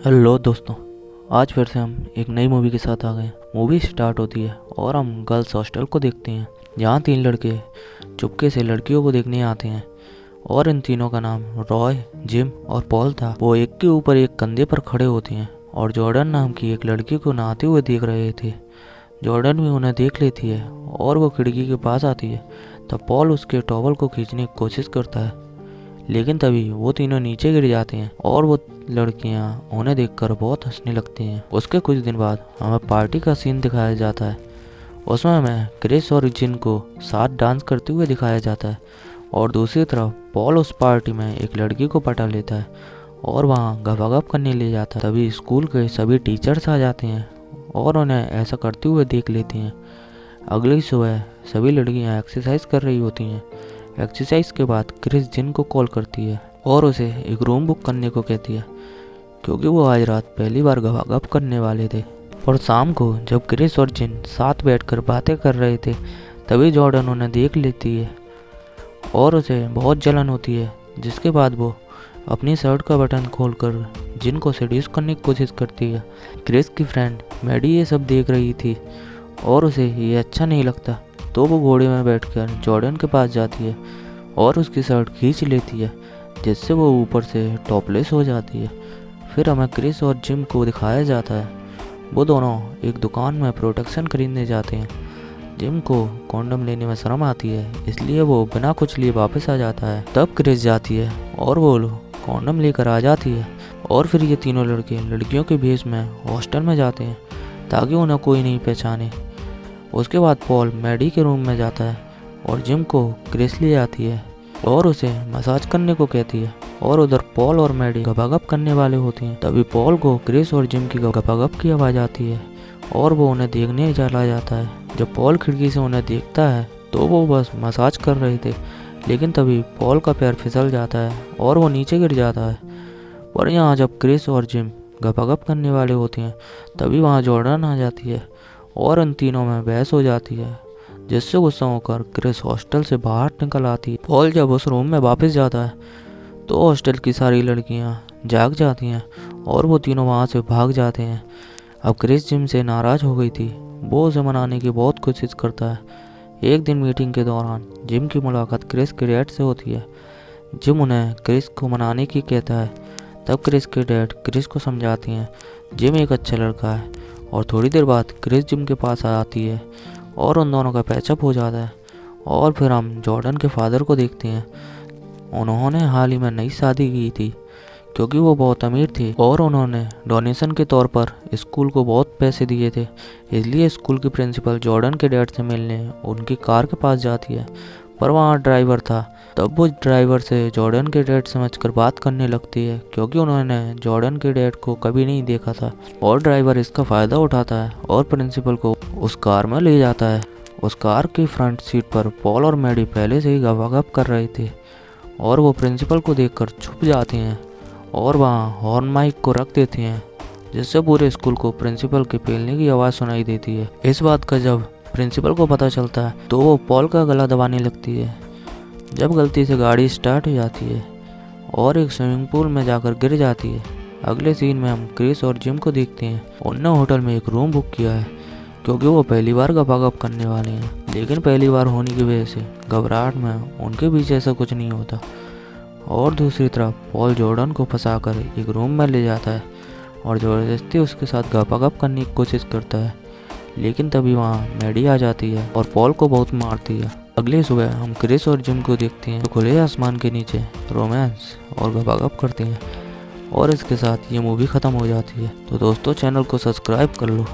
Hello दोस्तों, आज फिर से हम एक नई मूवी के साथ आ गए। मूवी स्टार्ट होती है और हम गर्ल्स हॉस्टल को देखते हैं, जहाँ तीन लड़के चुपके से लड़कियों को देखने आते हैं। और इन तीनों का नाम रॉय, जिम और पॉल था। वो एक के ऊपर एक कंधे पर खड़े होते हैं और जॉर्डन नाम की एक लड़की को नहाते हुए देख रहे थे। जॉर्डन भी उन्हें देख लेती है और वो खिड़की के पास आती है। तब पॉल उसके टॉवल को खींचने की कोशिश करता है, लेकिन तभी वो तीनों नीचे गिर जाते हैं और वो लड़कियां उन्हें देखकर बहुत हंसने लगती हैं। उसके कुछ दिन बाद हमें पार्टी का सीन दिखाया जाता है। उसमें हमें क्रिस और जिन को साथ डांस करते हुए दिखाया जाता है और दूसरी तरफ पॉल उस पार्टी में एक लड़की को पटा लेता है और वहाँ गपागप करने ले जाता है। तभी स्कूल के सभी टीचर्स आ जाते हैं और उन्हें ऐसा करते हुए देख लेते हैं। अगली सुबह सभी लड़कियाँ एक्सरसाइज कर रही होती हैं। एक्सरसाइज के बाद क्रिस जिन को कॉल करती है और उसे एक रूम बुक करने को कहती है, क्योंकि वो आज रात पहली बार गपागप करने वाले थे। और शाम को जब क्रिस और जिन साथ बैठकर बातें कर रहे थे, तभी जॉर्डन उन्हें देख लेती है और उसे बहुत जलन होती है। जिसके बाद वो अपनी शर्ट का बटन खोलकर जिन को सेड्यूस करने की कोशिश करती है। क्रिस की फ्रेंड मैडी ये सब देख रही थी और उसे ये अच्छा नहीं लगता, तो वो घोड़े में बैठकर जॉर्डन के पास जाती है और उसकी शर्ट खींच लेती है, जिससे वो ऊपर से टॉपलेस हो जाती है। फिर हमें क्रिस और जिम को दिखाया जाता है। वो दोनों एक दुकान में प्रोटेक्शन खरीदने जाते हैं। जिम को कॉन्डम लेने में शर्म आती है, इसलिए वो बिना कुछ लिए वापस आ जाता है। तब क्रिस जाती है और वो कॉन्डम लेकर आ जाती है और फिर ये तीनों लड़के लड़कियों के भेष में हॉस्टल में जाते हैं ताकि उन्हें कोई नहीं पहचाने। उसके बाद पॉल मैडी के रूम में जाता है और जिम को क्रिस ले आती है और उसे मसाज करने को कहती है। और उधर पॉल और मैडी गपागप करने वाले होते हैं। तभी पॉल को क्रिस और जिम की गपागप की आवाज़ आती है और वो उन्हें देखने चला जाता है। जब पॉल खिड़की से उन्हें देखता है तो वो बस मसाज कर रहे थे, लेकिन तभी पॉल का पैर फिसल जाता है और वो नीचे गिर जाता है। पर यहाँ जब क्रिस और जिम गपागप करने वाले होते हैं, तभी वहाँ जॉर्डन आ जाती है और उन तीनों में बहस हो जाती है, जिससे गुस्सा होकर क्रिस हॉस्टल से बाहर निकल आती है। पॉल जब उस रूम में वापस जाता है तो हॉस्टल की सारी लड़कियां जाग जाती हैं और वो तीनों वहां से भाग जाते हैं। अब क्रिस जिम से नाराज़ हो गई थी। वो उसे मनाने की बहुत कोशिश करता है। एक दिन मीटिंग के दौरान जिम की मुलाकात क्रिस के डैड से होती है। जिम उन्हें क्रिस को मनाने की कहता है। तब क्रिस के डैड क्रिस को समझाती हैं जिम एक अच्छा लड़का है। और थोड़ी देर बाद क्रिस जिम के पास आती है और उन दोनों का पैचअप हो जाता है। और फिर हम जॉर्डन के फादर को देखते हैं। उन्होंने हाल ही में नई शादी की थी, क्योंकि वो बहुत अमीर थे और उन्होंने डोनेशन के तौर पर स्कूल को बहुत पैसे दिए थे। इसलिए स्कूल की प्रिंसिपल जॉर्डन के डैड से मिलने उनकी कार के पास जाती है, पर वहाँ ड्राइवर था। तब वो ड्राइवर से जॉर्डन के डैड समझकर बात करने लगती है, क्योंकि उन्होंने जॉर्डन के डैड को कभी नहीं देखा था। और ड्राइवर इसका फ़ायदा उठाता है और प्रिंसिपल को उस कार में ले जाता है। उस कार की फ्रंट सीट पर पॉल और मैडी पहले से ही गपागप कर रहे थे और वो प्रिंसिपल को देखकर छुप जाते हैं और वहाँ हॉर्न माइक को रख देते हैं, जिससे पूरे स्कूल को प्रिंसिपल के पेलने की आवाज़ सुनाई देती है। इस बात का जब प्रिंसिपल को पता चलता है तो वो पॉल का गला दबाने लगती है। जब गलती से गाड़ी स्टार्ट हो जाती है और एक स्विमिंग पूल में जाकर गिर जाती है। अगले सीन में हम क्रिस और जिम को देखते हैं। उन्होंने होटल में एक रूम बुक किया है, क्योंकि वो पहली बार गपागप करने वाले हैं, लेकिन पहली बार होने की वजह से घबराहट में उनके बीच ऐसा कुछ नहीं होता। और दूसरी तरफ पॉल जॉर्डन को फंसाकर एक रूम में ले जाता है और ज़बरदस्ती उसके साथ गपागप करने की कोशिश करता है, लेकिन तभी वहाँ मैडी आ जाती है और पॉल को बहुत मारती है। अगली सुबह हम क्रिस और जिम को देखते हैं तो खुले आसमान के नीचे रोमांस और गपागप करते हैं और इसके साथ ये मूवी ख़त्म हो जाती है। तो दोस्तों, चैनल को सब्सक्राइब कर लो।